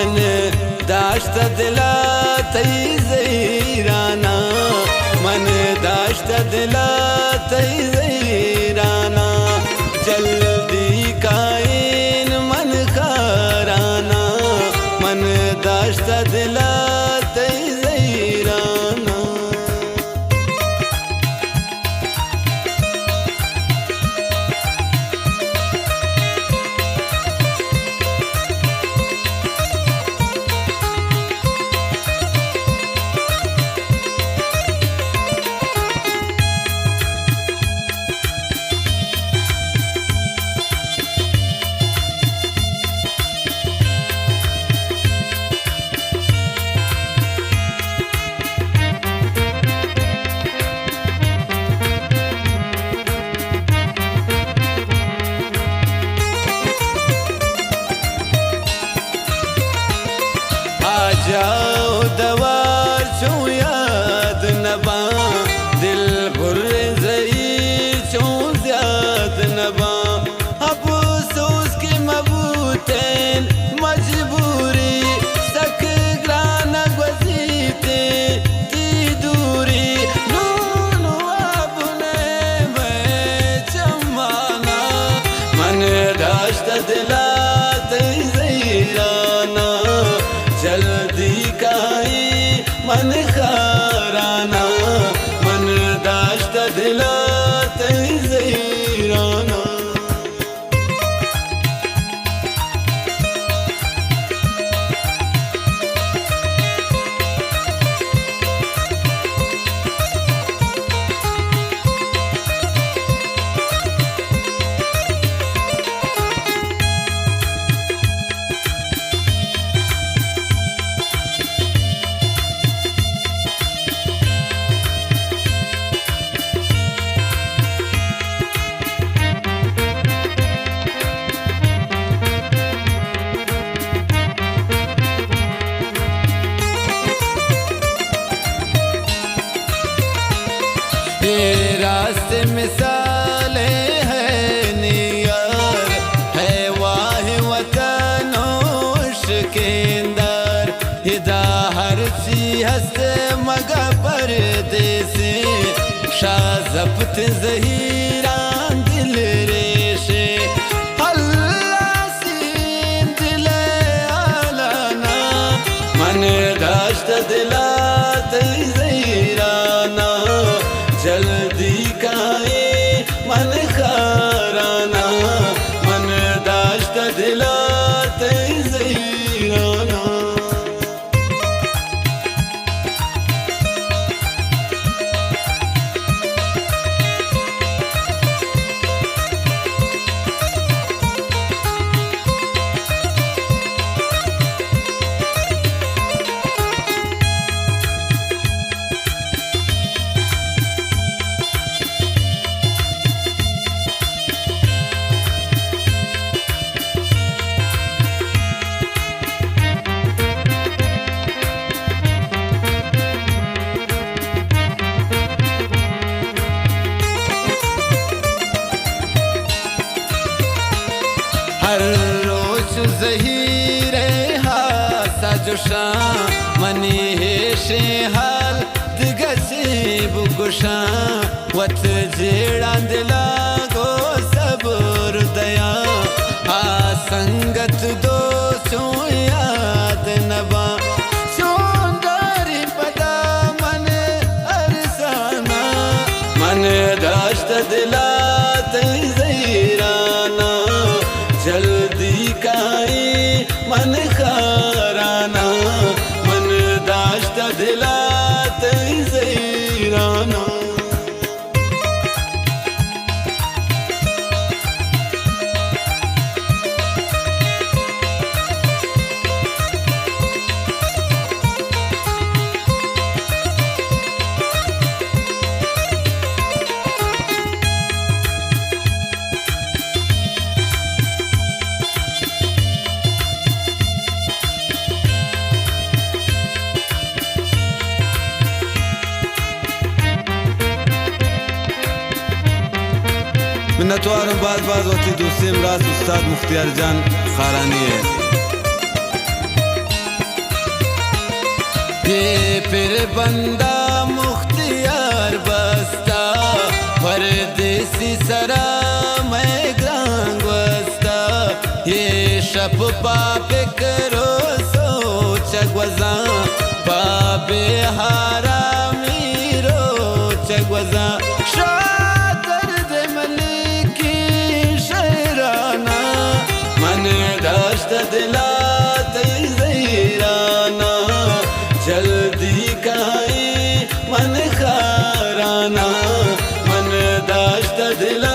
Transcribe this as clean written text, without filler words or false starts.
من داشت دلا تی زیرانا من داشت دلا تی زیرانا جلدی کائن من خارانا من داشت دلا تی زیرانا जाओ दवार चो याद नबा दिल भुर जई चो ज्याद नबा अफसोस की मबूतेन मजबूरी सक ग्रान गजीते ती दूरी नूनू अपने में चमाना मन दाश्त दिला तैराना जल्दी काई मन खाराना मन दाश्त दिला तैराना रास्ते मिसाले है नियार है वाह वतनोश के अंदर हिदा हर सी हंस मगा परदेसे शाह जब्त ज़हीरान दिल रेशे अल्लाह सीन दिल आलाना मन दाश्त दिला तैराना जल्दी काए मन खाराना मन दाश्त दिला तैराना हर रोज ज़हीरे हासा जुशा मनी हेशे हाल दिगसे बुगुशा वत जेड़ा दिला गो सबुर दया आ संगत दो सो याद नबा सोंदारी पदा मन अरसाना मन दाश्त दिला तैराना जल्दी काई मन खाराना मन दाश्त दिला तैराना मिन्नतवार बाज वती दोस्ती इमराज उस्ताद मुख्तियार जान खारानी है। बंदा मुख्तियार बस्ता परदेसी सरा मैं ग्रांग बस्ता ये शप पापे करो सोच ग्वजा पापे हारा मीरो चग्वजा शादर दे मलिकी शहराना मन दाश्त दिला तैराना जल्दी काई मन खाराना मन दाश्त दिला